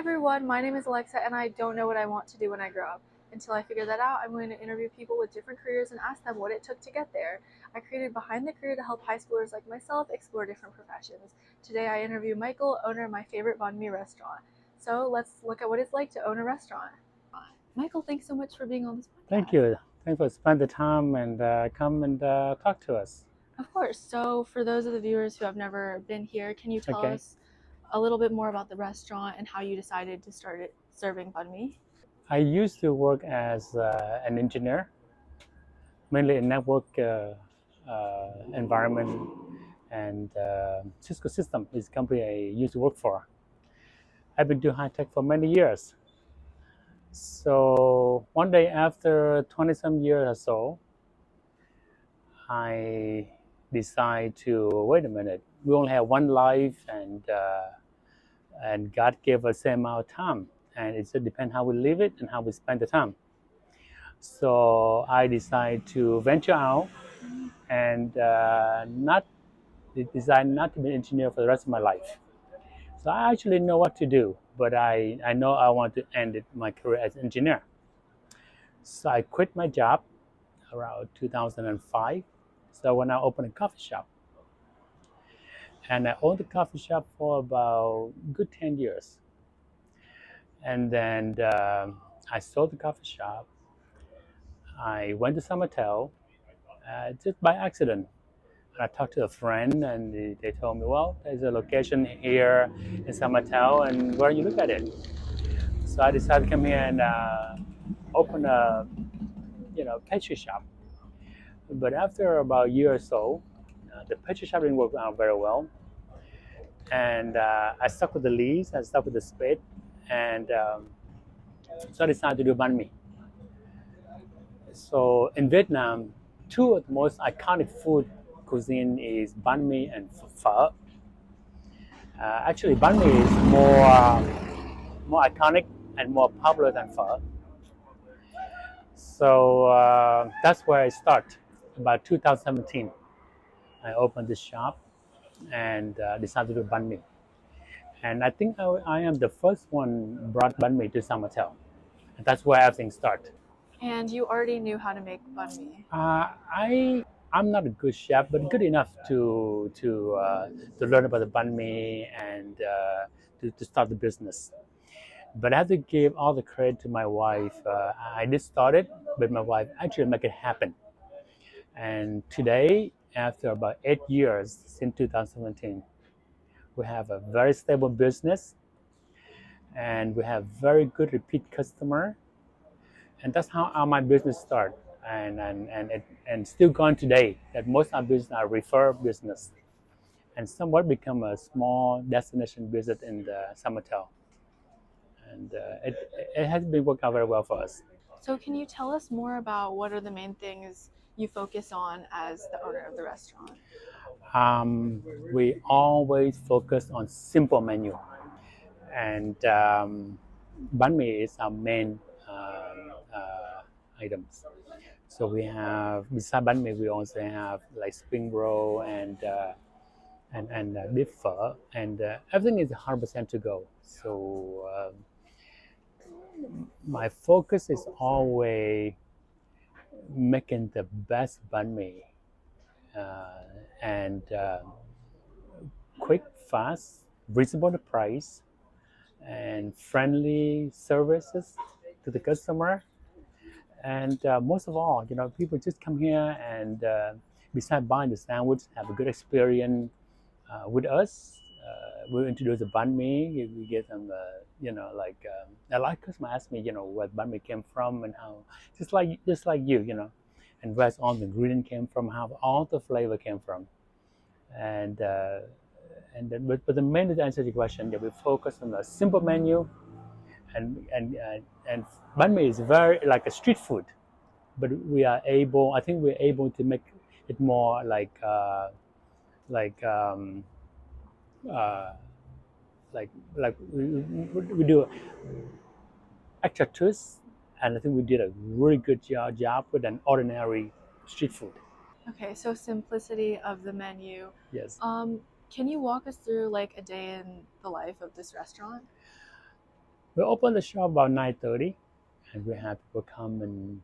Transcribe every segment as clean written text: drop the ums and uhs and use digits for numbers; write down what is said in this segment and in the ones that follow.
everyone, my name is Alexa and I don't know what I want to do when I grow up. Until I figure that out, I'm going to interview people with different careers and ask them what it took to get there. I created Behind the Career to help high schoolers like myself explore different professions. Today I interview Michael, owner of my favorite banh mi restaurant. So let's look at what it's like to own a restaurant. Michael, thanks so much for being on this podcast. Thank you. Thanks for spending the time and come and talk to us. Of course. So for those of the viewers who have never been here, can you tell Okay. us a little bit more about the restaurant and how you decided to start it serving banh mi? I used to work as an engineer, mainly in network environment, and Cisco System is the company I used to work for. I've been doing high tech for many years. So one day after 20 some years or so, I decide to wait a minute. We only have one life, and God gave us the same amount of time, and it just depends how we live it and how we spend the time. So I decided to venture out and not decide not to be an engineer for the rest of my life. So I actually know what to do, but I know I want to end my career as an engineer. So I quit my job around 2005. So when I opened a coffee shop, and I owned the coffee shop for about good 10 years. And then I sold the coffee shop. I went to Summertel just by accident. I talked to a friend, and they told me, well, there's a location here in Summertel, and why don't you look at it? So I decided to come here and open a pastry shop. But after about a year or so, the pastry shop didn't work out very well, and I stuck with the lease. I stuck with the spade, and so I decided to do banh mi. So in Vietnam, two of the most iconic food cuisine is banh mi and phở. Actually, banh mi is more iconic and more popular than phở. So that's where I start. About 2017, I opened this shop and decided to do banh mi. And I think I am the first one brought banh mi to Samatel. And that's where everything started. And you already knew how to make banh mi. I'm not a good chef, but good enough to learn about the banh mi and to start the business. But I have to give all the credit to my wife. I did start it, but my wife actually make it happen. And today, after about 8 years since 2017, we have a very stable business, and we have very good repeat customer, and that's how my business started. And still going today. That most of our business are refer business, and somewhat become a small destination business in the Summertel. And it has been working out very well for us. So can you tell us more about what are the main things you focus on as the owner of the restaurant? Um, we always focus on simple menu, and banh mi is our main items. So we have beside banh mi, we also have like spring roll and beef pho, and everything is 100% to go. So my focus is always making the best banh mi, uh, and quick, fast, reasonable price, and friendly services to the customer. And most of all, people just come here and besides buying the sandwich, have a good experience with us. We'll introduce the banh mi. We get them, a lot of customers ask me, where banh mi came from and how, just like and where all the ingredient came from, how all the flavor came from, and but the main to answer the question, that we focus on a simple menu, and banh mi is very like a street food, but I think we're able to make it more like uh, we do extra twist, and I think we did a really good job with an ordinary street food. Okay, so simplicity of the menu. Yes. Can you walk us through like a day in the life of this restaurant? We open the shop about 9:30, and we have people come and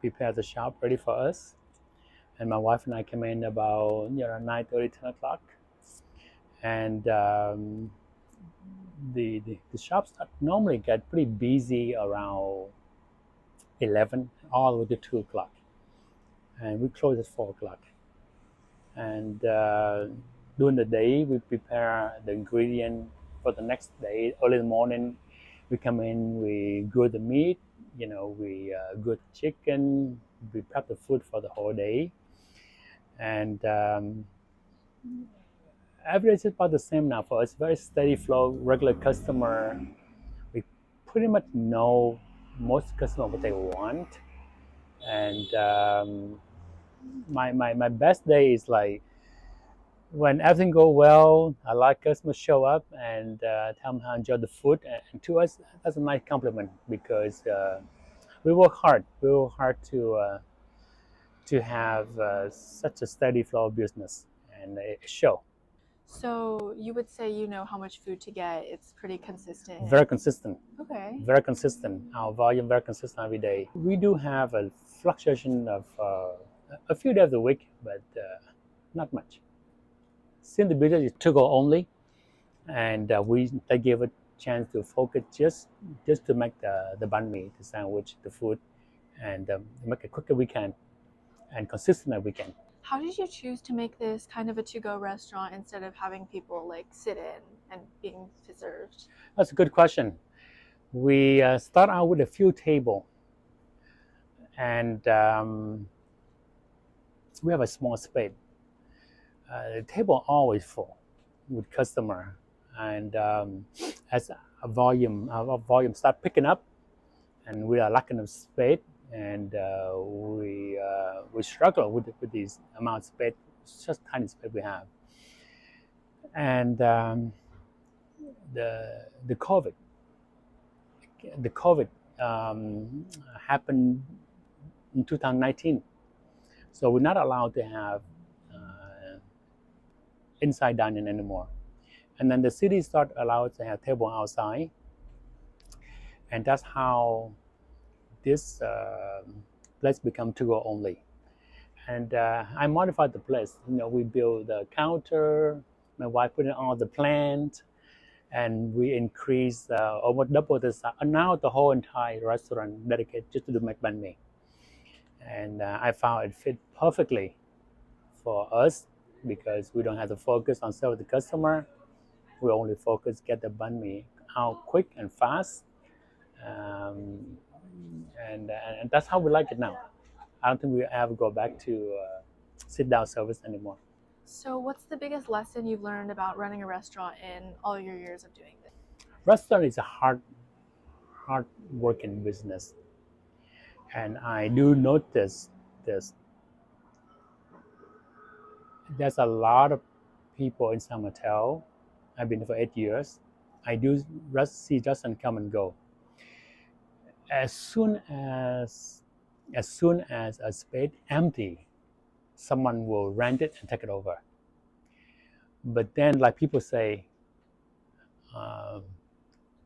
prepare the shop ready for us. And my wife and I come in about 9:30, 10 o'clock, and the shops normally get pretty busy around 11 all the way to 2 o'clock, and we close at 4 o'clock. And during the day, we prepare the ingredient for the next day. Early in the morning, we come in, we grill the meat, we grill the chicken, we prep the food for the whole day. And every day is about the same now for us. Very steady flow, regular customer. We pretty much know most customers what they want. And my best day is like when everything go well. I like customers show up and tell them how to enjoy the food. And to us, that's a nice compliment because we work hard. We work hard to have such a steady flow of business and a show. So you would say you know how much food to get. It's pretty consistent. Very consistent. Okay. Very consistent. Our volume very consistent every day. We do have a fluctuation of a few days a week, but not much. Since the business is to go only, and they give a chance to focus just to make the banh mi, the sandwich, the food, and make it quicker we can and consistent as we can. How did you choose to make this kind of a to-go restaurant instead of having people like sit in and being served? That's a good question. We start out with a few tables, and we have a small space. The table always full with customer, and as our volume start picking up, and we are lacking of space, and we struggle with these amount of space. It's just tiny space we have, and the COVID happened in 2019, so we're not allowed to have inside dining anymore. And then the city started allowed to have table outside, and that's how this place become to go only. And I modified the place. We built the counter. My wife put in all the plant, and we increased almost double the size. And now the whole entire restaurant dedicated just to do make banh mi. And I found it fit perfectly for us because we don't have to focus on serving the customer. We only focus get the banh mi out quick and fast, and that's how we like it now. I don't think we ever go back to sit down service anymore. So what's the biggest lesson you've learned about running a restaurant in all your years of doing this? Restaurant is a hard working business, and I do notice this. There's a lot of people in San Mateo. I've been there for 8 years. I do see restaurants come and go. As soon as a space empty, someone will rent it and take it over. But then, like people say,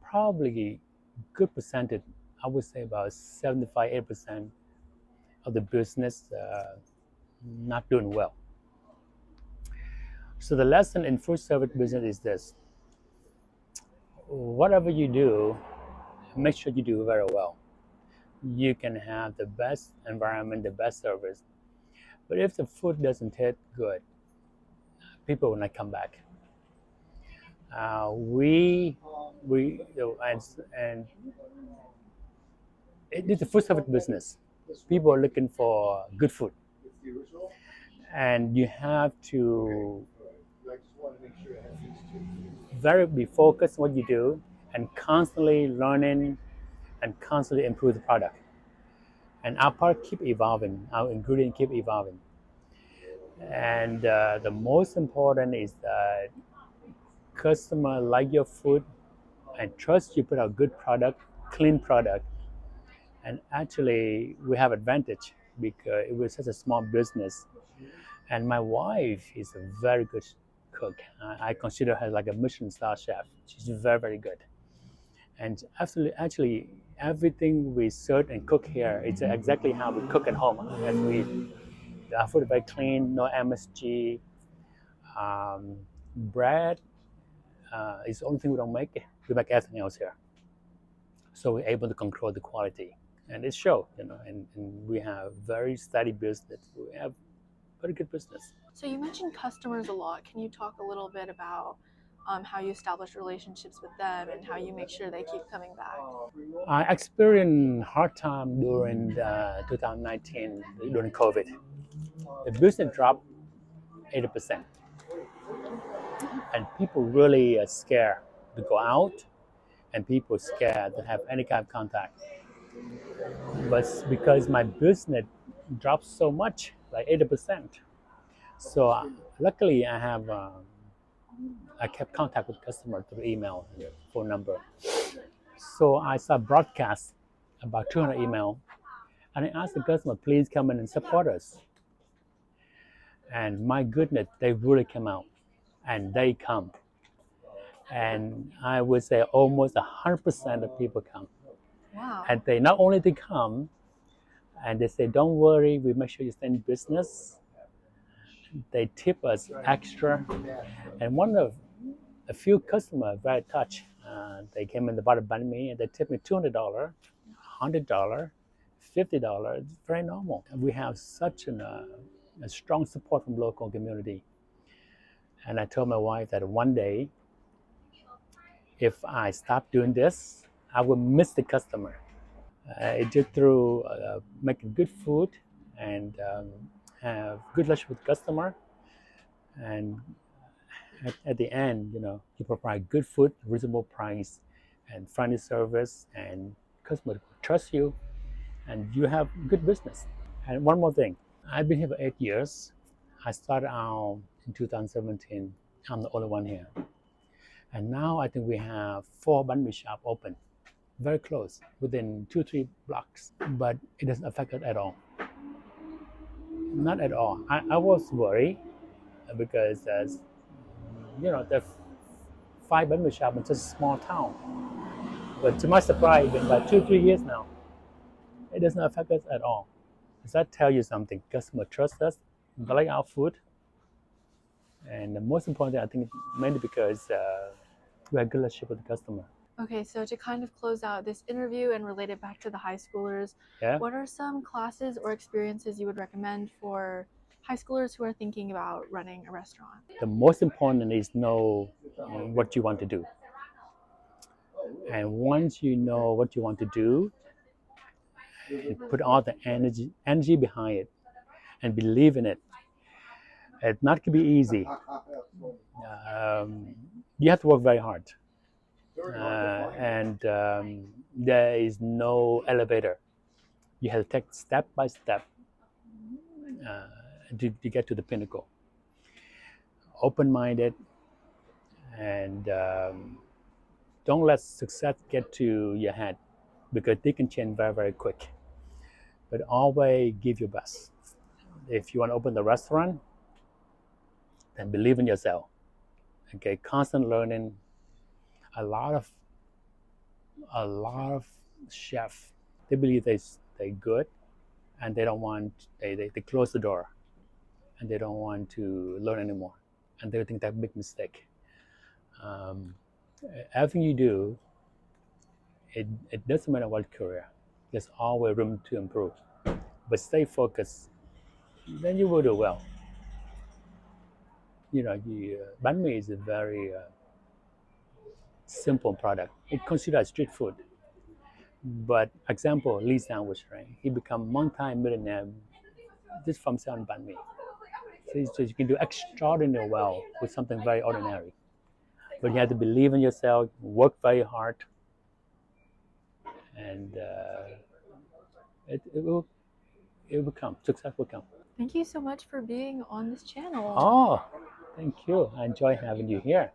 probably good percentage, I would say about 75-80% of the business not doing well. So the lesson in food service business is this: whatever you do, make sure you do very well. You can have the best environment, the best service, but if the food doesn't taste good, people will not come back. And it's a food service business. People are looking for good food, and you have to be focused on what you do and constantly learning and constantly improve the product. And our product keep evolving, our ingredient keep evolving. And the most important is that customer like your food and trust you put out good product, clean product. And actually we have advantage because it was such a small business. And my wife is a very good cook. I consider her like a Michelin star chef. She's very, very good. And absolutely, actually, everything we serve and cook here is exactly how we cook at home. As our food is very clean, no MSG. Bread is the only thing we don't make. We make everything else here, so we're able to control the quality, and it shows, and we have very steady business. We have very good business. So you mentioned customers a lot. Can you talk a little bit about how you establish relationships with them and how you make sure they keep coming back? I experienced hard time during 2019 during COVID. The business dropped 80%, and people really scared to go out, and people scared to have any kind of contact. But because my business dropped so much, like 80%, so luckily I kept contact with customer through email and phone number. So I started broadcast about 200 email, and I asked the customer, please come in and support us. And my goodness, they really came out, and they come. And I would say almost 100% of people come. Wow. And they not only they come, and they say, don't worry, we make sure you stay in business. They tip us extra. And one of a few customers very touched. They came in the bought a banh mi and they tipped me $200, $100, $50. It's very normal. We have such a strong support from local community. And I told my wife that one day, if I stop doing this, I will miss the customer. It just through making good food and have good relationship with customer, and at the end, you provide good food, reasonable price, and friendly service, and customer trust you, and you have good business. And one more thing, I've been here for 8 years. I started out in 2017. I'm the only one here, and now I think we have 4 banh mi shop open, very close, within 2-3 blocks. But it doesn't affect us at all. Not at all. I was worried because the 5 banh mi shop in such a small town. But to my surprise, it's been about 2-3 years now. It doesn't affect us at all. Does that tell you something? Customer trust us, they like our food, and the most important thing, I think, mainly because we have good relationship with the customer. Okay, so to kind of close out this interview and relate it back to the high schoolers, Yeah. what are some classes or experiences you would recommend for high schoolers who are thinking about running a restaurant? The most important is know what you want to do. And once you know what you want to do, and put all the energy behind it, and believe in it. It's not going to be easy. You have to work very hard. And there is no elevator. You have to take step by step to get to the pinnacle. Open-minded, and don't let success get to your head, because they can change very, very quick. But always give your best. If you want to open the restaurant, then believe in yourself. Okay, constant learning. A lot of chefs, they believe they're good, and they don't want, they close the door, and they don't want to learn anymore, and they think that's a big mistake. Everything you do, it doesn't matter what career, there's always room to improve, but stay focused, then you will do well. Banh mi is a very simple product. It's considered street food. But example, Lee Sandwich, right? He become multi-millionaire just from selling banh mi. So you can do extraordinarily well with something very ordinary. But you have to believe in yourself, work very hard, and it will come. Success will come. Thank you so much for being on this channel. Oh, thank you. I enjoy having you here.